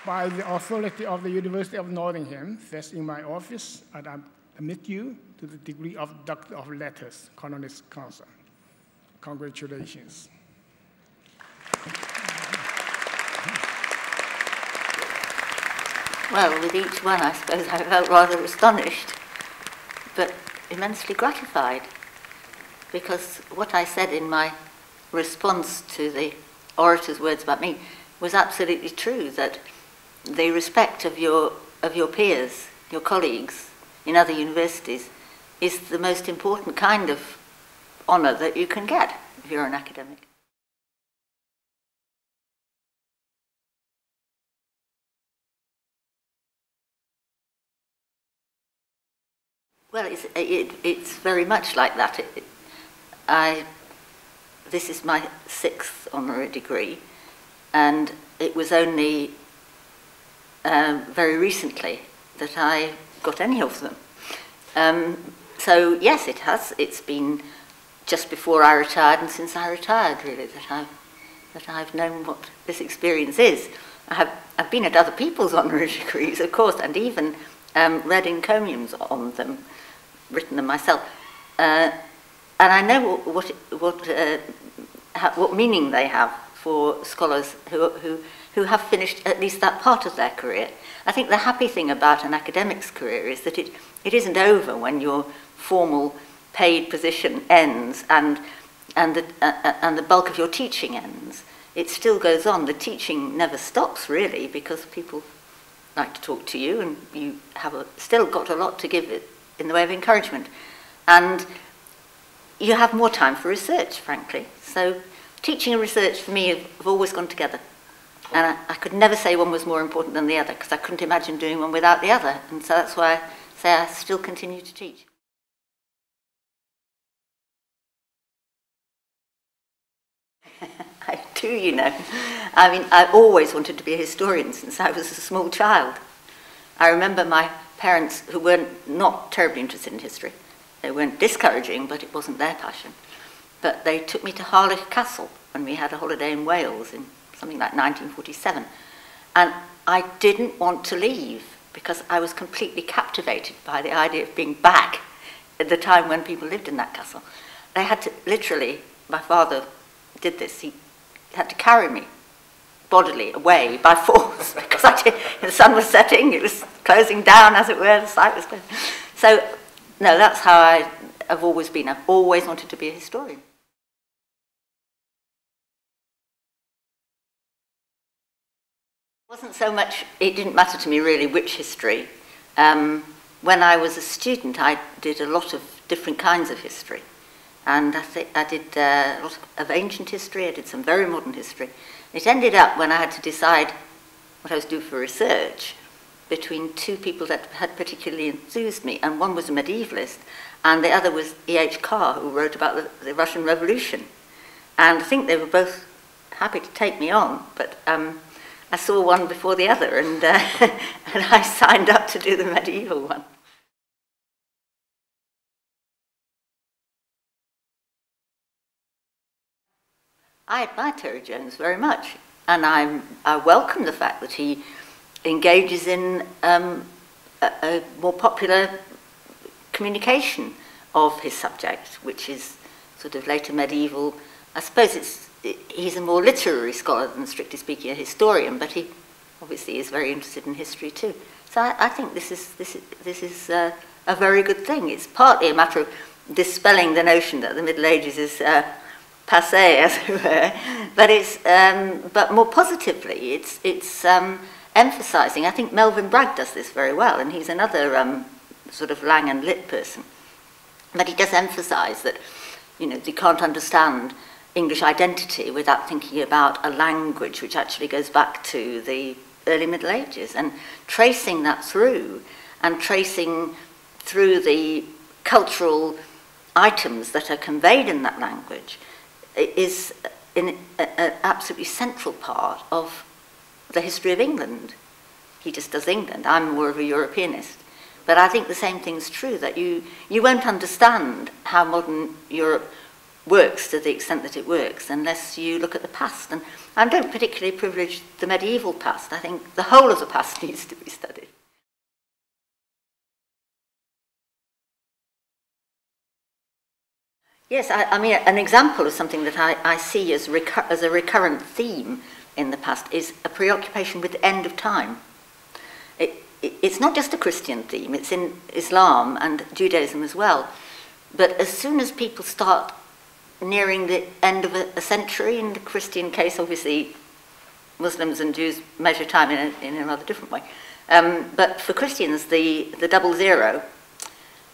By the authority of the University of Nottingham, that's in my office, and I admit you to the degree of Doctor of Letters, Honoris Causa. Congratulations. Well, with each one, I suppose I felt rather astonished, but immensely gratified, because what I said in my response to the orator's words about me was absolutely true, that the respect of your peers, your colleagues in other universities, is the most important kind of honour that you can get if you're an academic. Well, it's very much like that. This is my 6th honorary degree, and it was only very recently that I got any of them. So yes, it has. It's been just before I retired and since I retired, really, that I've known what this experience is. I've been at other people's honorary degrees, of course, and even read encomiums on them, written them myself, and I know what meaning they have for scholars who have finished at least that part of their career. I think the happy thing about an academic's career is that it isn't over when your formal paid position ends and the bulk of your teaching ends. It still goes on. The teaching never stops, really, because people like to talk to you, and you have still got a lot to give it in the way of encouragement. And you have more time for research, frankly. So teaching and research for me have always gone together. And I could never say one was more important than the other, because I couldn't imagine doing one without the other. And so that's why I say I still continue to teach. I do, you know. I mean, I always wanted to be a historian since I was a small child. I remember my parents, who were not terribly interested in history. They weren't discouraging, but it wasn't their passion. But they took me to Harlech Castle when we had a holiday in Wales in something like 1947. And I didn't want to leave because I was completely captivated by the idea of being back at the time when people lived in that castle. They had to, literally, my father did this, he had to carry me bodily away by force because the sun was setting, it was closing down, as it were, the site was closing. So, no, that's how I've always been. I've always wanted to be a historian. It wasn't so much, it didn't matter to me really which history. When I was a student, I did a lot of different kinds of history. And I did a lot of ancient history, I did some very modern history. It ended up when I had to decide what I was doing for research between two people that had particularly enthused me, and one was a medievalist, and the other was E.H. Carr, who wrote about the Russian Revolution. And I think they were both happy to take me on, but I saw one before the other, and I signed up to do the medieval one. I admire Terry Jones very much, and I welcome the fact that he engages in a more popular communication of his subject, which is sort of later medieval. I suppose he's a more literary scholar than, strictly speaking, a historian, but he obviously is very interested in history too. So I think this is a very good thing. It's partly a matter of dispelling the notion that the Middle Ages is passé, as it were, but more positively, it's emphasising. I think Melvyn Bragg does this very well, and he's another sort of Lang and Lit person. But he does emphasise that, you know, you can't understand English identity without thinking about a language which actually goes back to the early Middle Ages, and tracing that through, and tracing through the cultural items that are conveyed in that language is an absolutely central part of the history of England. He just does England. I'm more of a Europeanist. But I think the same thing's true, that you won't understand how modern Europe works to the extent that it works unless you look at the past. And I don't particularly privilege the medieval past. I think the whole of the past needs to be studied. Yes, I mean, an example of something that I see as a recurrent theme in the past is a preoccupation with the end of time. It's not just a Christian theme, it's in Islam and Judaism as well. But as soon as people start nearing the end of a century, in the Christian case, obviously, Muslims and Jews measure time in a rather different way. But for Christians, the double zero,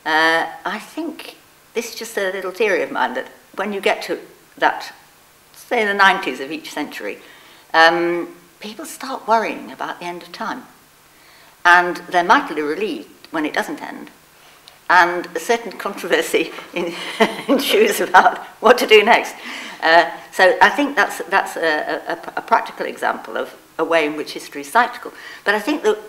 I think this is just a little theory of mine, that when you get to that, say in the 90s of each century, people start worrying about the end of time. And they're mightily relieved when it doesn't end. And a certain controversy ensues about what to do next. So I think that's a practical example of a way in which history is cyclical. But I think that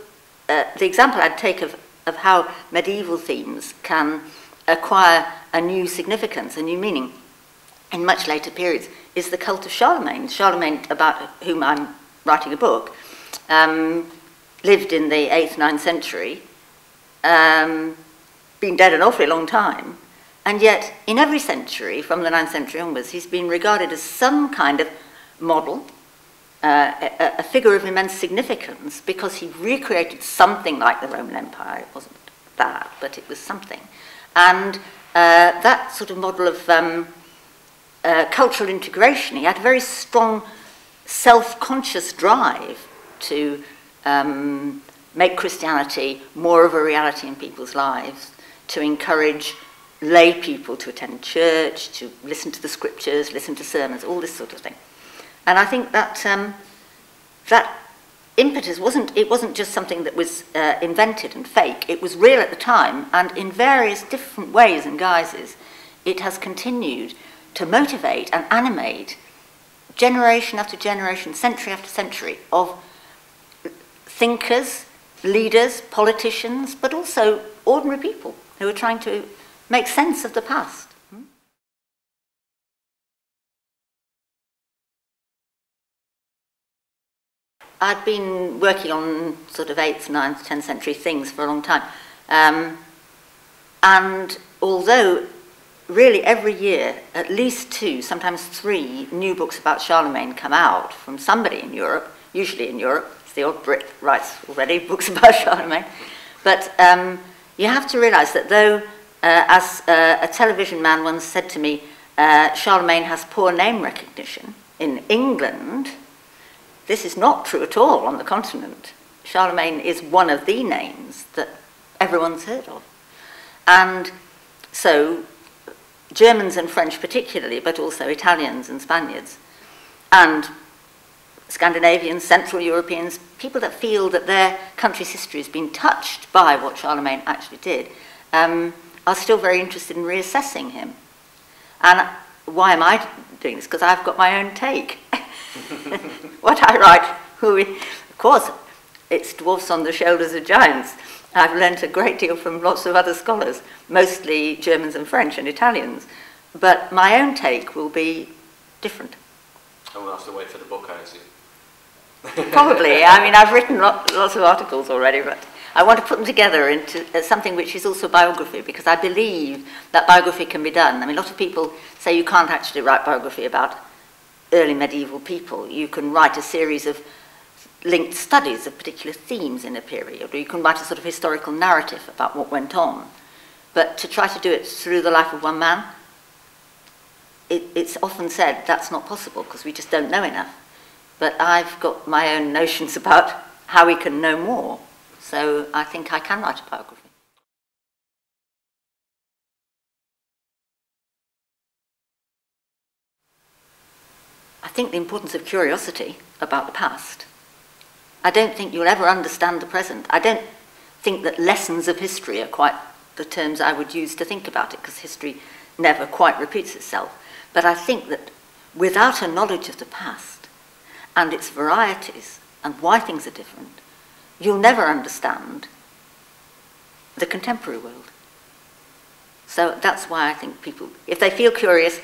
the example I'd take of how medieval themes can acquire a new significance, a new meaning, in much later periods, is the cult of Charlemagne. Charlemagne, about whom I'm writing a book, lived in the 8th, 9th century, been dead an awfully long time, and yet in every century, from the 9th century onwards, he's been regarded as some kind of model, a figure of immense significance, because he recreated something like the Roman Empire. It wasn't that, but it was something. And that sort of model of cultural integration, he had a very strong self-conscious drive to make Christianity more of a reality in people's lives, to encourage lay people to attend church, to listen to the scriptures, listen to sermons, all this sort of thing. And I think that that impetus wasn't just something that was invented and fake. It was real at the time, and in various different ways and guises, it has continued to motivate and animate generation after generation, century after century of thinkers, leaders, politicians, but also ordinary people who are trying to make sense of the past. I'd been working on sort of 8th, 9th, 10th century things for a long time. And although really every year at least 2, sometimes 3 new books about Charlemagne come out from somebody in Europe, usually in Europe, the old Brit writes already books about Charlemagne. But you have to realise that though, as a television man once said to me, Charlemagne has poor name recognition in England, this is not true at all on the continent. Charlemagne is one of the names that everyone's heard of. And so Germans and French particularly, but also Italians and Spaniards, and Scandinavians, Central Europeans, people that feel that their country's history has been touched by what Charlemagne actually did, are still very interested in reassessing him. And why am I doing this? Because I've got my own take. What I write, of course, it's dwarfs on the shoulders of giants. I've learnt a great deal from lots of other scholars, mostly Germans and French and Italians, but my own take will be different. And we'll have to wait for the book, I assume. Probably. I mean, I've written lots of articles already, but I want to put them together into something which is also biography, because I believe that biography can be done. I mean, a lot of people say you can't actually write biography about early medieval people. You can write a series of linked studies of particular themes in a period, or you can write a sort of historical narrative about what went on. But to try to do it through the life of one man, it's often said that's not possible because we just don't know enough. But I've got my own notions about how we can know more, so I think I can write a biography. I think the importance of curiosity about the past. I don't think you'll ever understand the present. I don't think that lessons of history are quite the terms I would use to think about it, because history never quite repeats itself. But I think that without a knowledge of the past and its varieties and why things are different, you'll never understand the contemporary world. So that's why I think people, if they feel curious,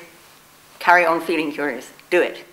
carry on feeling curious. Do it.